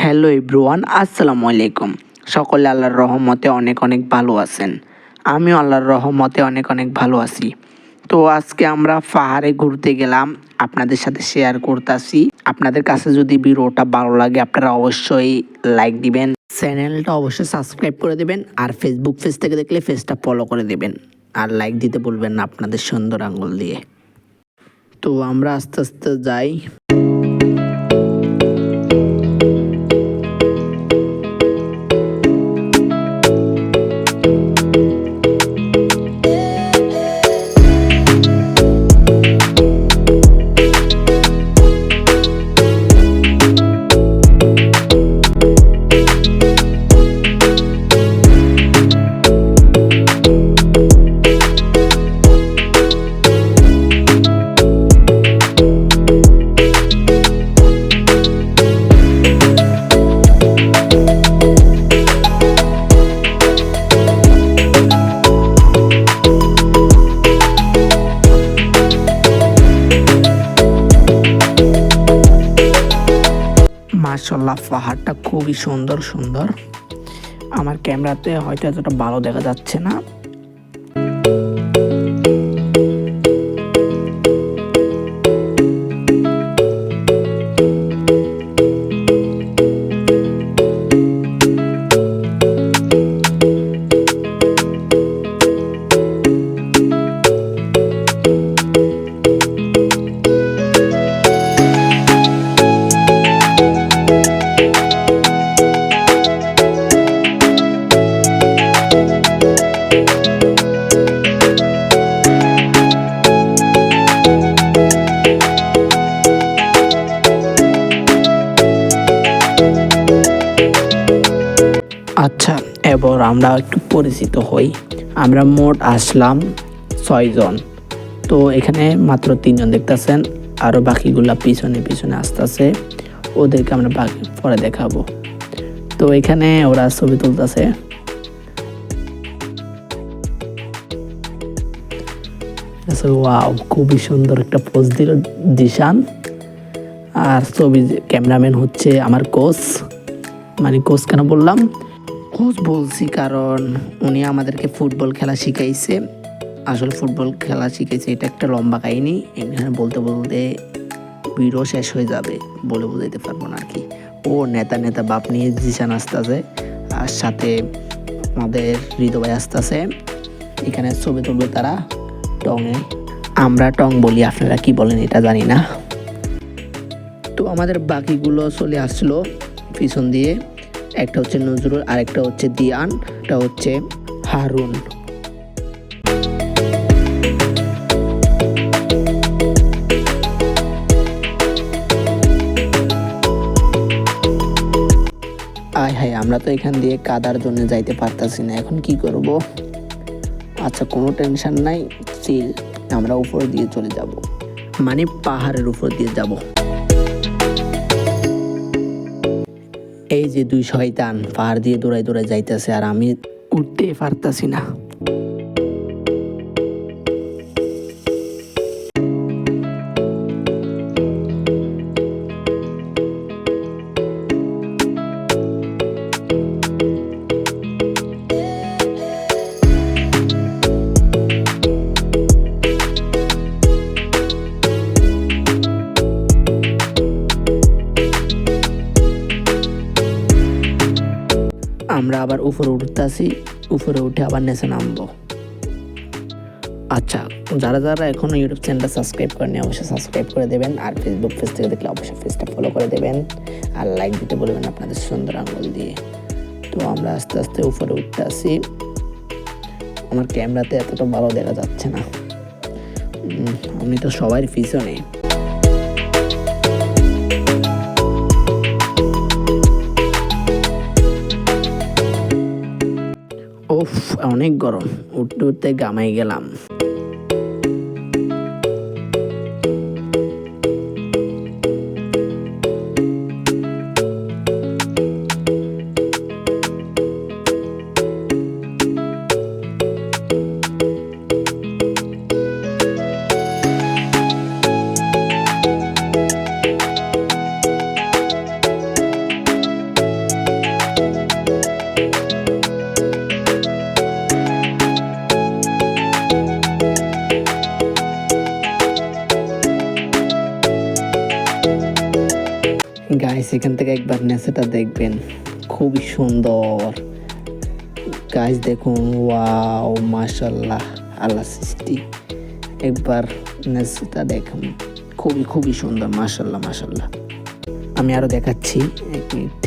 Hello everyone, আসসালামু আলাইকুম। সকলে আল্লাহর রহমতে অনেক অনেক ভালো আছেন। আমিও আল্লাহর রহমতে অনেক অনেক ভালো আছি। তো আজকে আমরা পাহাড়ে ঘুরতে গেলাম, আপনাদের সাথে শেয়ার করতেছি। আপনাদের কাছে যদি ভিডিওটা ভালো লাগে আপনারা অবশ্যই লাইক দিবেন, চ্যানেলটা অবশ্যই সাবস্ক্রাইব করে দেবেন, আর ফেসবুক পেজ থেকে দেখলে পেজটা ফলো করে দেবেন, আর লাইক দিতে বলবেন না আপনাদের সুন্দর আঙ্গুল দিয়ে। তো আমরা আস্তে আস্তে যাই। মাশাআল্লাহ, পাহাড়টা খুবই সুন্দর সুন্দর। আমার ক্যামেরাতে হয়তো এতটা ভালো দেখা যাচ্ছে না। আচ্ছা, এবার আমরা একটু পরিচিত হই। আমরা মোট আসলাম 6 জন। তো এখানে মাত্র 3 জন দেখতেছেন, আরও বাকিগুলা পিছনে পিছনে আসতেছে। ওদেরকে আমরা বাকি পরে দেখাবো। তো এখানে ওরা ছবি তুলতেছে। ওয়াও, খুবই সুন্দর একটা পোজ দিল দিশান। আর ছবি ক্যামেরাম্যান হচ্ছে আমার কোচ। মানে কোচ কেন বললাম? কোচ বলছি কারণ উনি আমাদেরকে ফুটবল খেলা শিখাইছে। আসলে ফুটবল খেলা শিখাইছে, এটা একটা লম্বা কাহিনী। এখানে বলতে বলতে ভিডিও শেষ হয়ে যাবে, বলে বোঝাইতে পারবো না আর কি। ও নেতা নেতা বাপ নিয়ে জিসান আসতেছে, আর সাথে আমাদের হৃদয় আসতেছে। এখানে ছবি তুলবে তারা টঙে। আমরা টং বলি, আপনারা কি বলেন এটা জানি না। তো আমাদের বাকিগুলো চলে আসলো পিছন দিয়ে। একটা হচ্ছে নজরুল, আরেকটা হচ্ছে দিয়ান, একটা হচ্ছে হারুন। আয় হায়, আমরা তো এখান দিয়ে কাদার জন্য যাইতে পারতাছি না, এখন কি করব? আচ্ছা, কোনো টেনশন নাই, চিল। আমরা উপর দিয়ে চলে যাব, মানে পাহাড়ের উপর দিয়ে যাব। এই যে 2 শয়তান পাহাড় দিয়ে দৌড়াই দৌড়াই যাইতেছে, আর আমি উঠতে পারতাছি না। আমরা আবার উপরে উঠতেছি, উপরে উঠে আবার নিচে নামবো। আচ্ছা, যারা যারা এখনো ইউটিউব চ্যানেলটা সাবস্ক্রাইব করেনি অবশ্যই সাবস্ক্রাইব করে দেবেন, আর ফেসবুক পেজ থেকে দেখলে অবশ্যই পেজটা ফলো করে দেবেন, আর লাইক দিতে বলবেন আপনাদের সুন্দর আঙুল দিয়ে। তো আমরা আস্তে আস্তে উপরে উঠতে আসি। আমার ক্যামেরাতে এতটা ভালো দেখা যাচ্ছে না, আমি তো সবার পিছনে। ওফ, অনেক গরম, উঠতে উঠতে গামাই গেলাম। একবার নেচারটা দেখবেন, খুবই সুন্দর। গাছ দেখুন, ওয়াও মাশাল্লাহ, আল্লাহ সৃষ্টি। একবার নেচারটা দেখুন, খুবই খুবই সুন্দর, মাশাল্লাহ মাশাল্লাহ। আমি আরও দেখাচ্ছি, 1 মিনিট।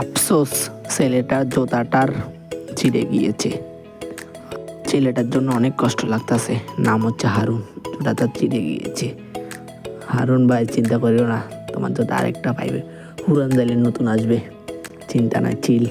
আফসোস, ছেলেটার জুতাটার ছিঁড়ে গিয়েছে। ছেলেটার জন্য অনেক কষ্ট লাগতেছে। নাম হচ্ছে হারুন, জুতাটা ছিঁড়ে গিয়েছে। হারুন ভাই, চিন্তা করিও না, তোমার জুতা আরেকটা পাইবে। হুরান জাইলে নতুন আসবে, চিন্তা নাই, চিল।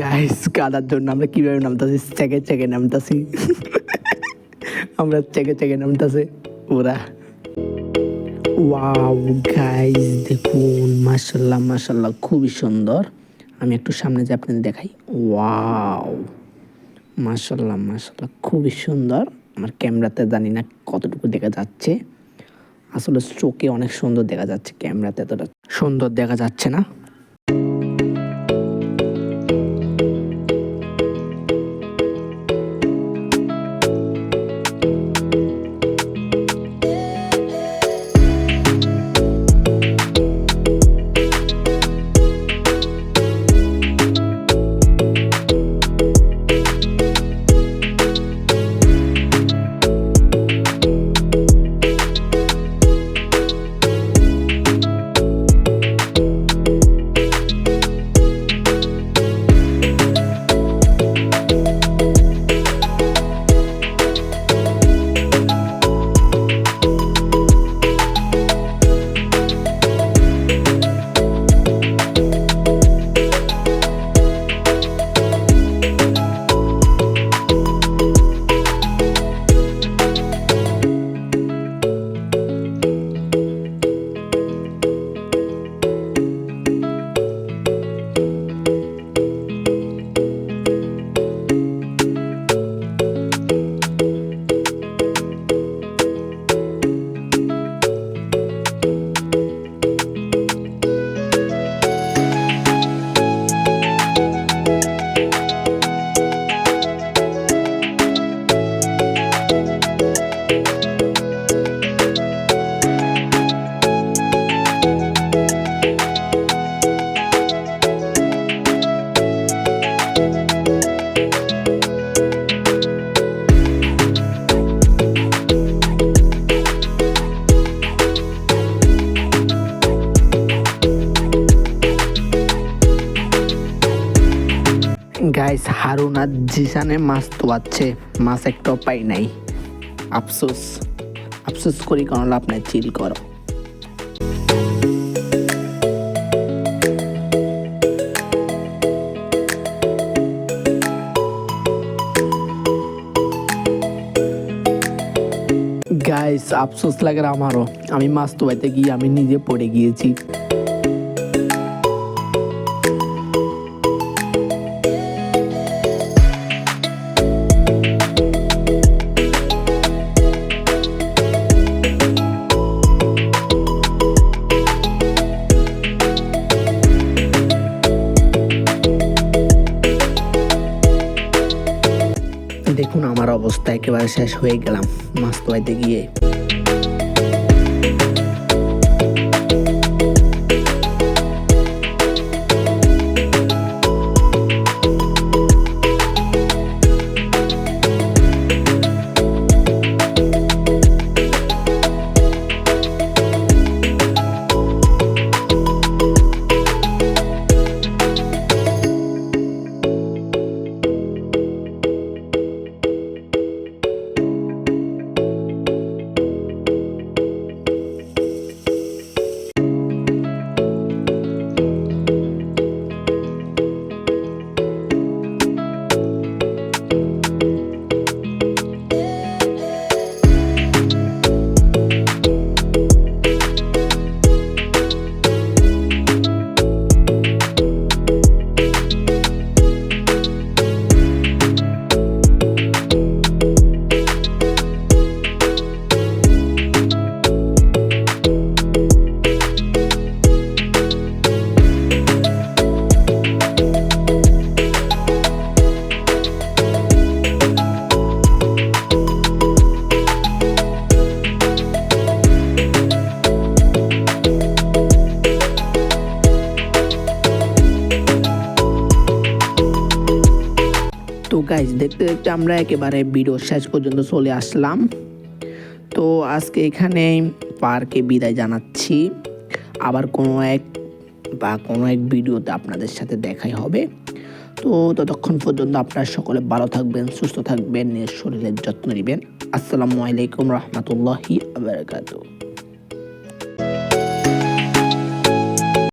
গাইস, কাদার জন্য আমরা কিভাবে নামতাছি, চেকে চেকে নামতাছি। আমরা চেকে চেকে নামতাছে ওরা। ওয়াও গাইস, দেখুন, মাশাল্লাহ মাশাল্লাহ, খুবই সুন্দর। আমি একটু সামনে যে আপনাদের দেখাই। ওয়াও মাশাল্লাহ মাশাল্লাহ, খুবই সুন্দর। আমার ক্যামেরাতে জানি না কতটুকু দেখা যাচ্ছে, আসলে চোখে অনেক সুন্দর দেখা যাচ্ছে, ক্যামেরাতে এতটা সুন্দর দেখা যাচ্ছে না। গাইস, হারুন আর জিসানে মাছ তো পাচ্ছে, মাছ একটাও পাই নাই। আফসোস, আফসোস করি কোনো লাভ নাই, চিল করো। গাইস, আফসোস লাগে আমারও, আমি মাছ তো পাইতে গিয়ে আমি নিজে পড়ে গিয়েছি। দেখুন আমার অবস্থা, একেবারে শেষ হয়ে গেলাম মাছ ধোয়াইতে গিয়ে। তো গাইজ দেখতে দেখতে আমরা একেবারে ভিডিও শেষ পর্যন্ত চলে আসলাম। তো আজকে এখানে পার্কে বিদায় জানাচ্ছি। আবার কোনো এক ভিডিওতে আপনাদের সাথে দেখাই হবে। তো ততক্ষণ পর্যন্ত আপনারা সকলে ভালো থাকবেন, সুস্থ থাকবেন, নিজের শরীরের যত্ন নেবেন। আসসালামু আলাইকুম রহমতুল্লাহি ওয়া বারাকাতুহু।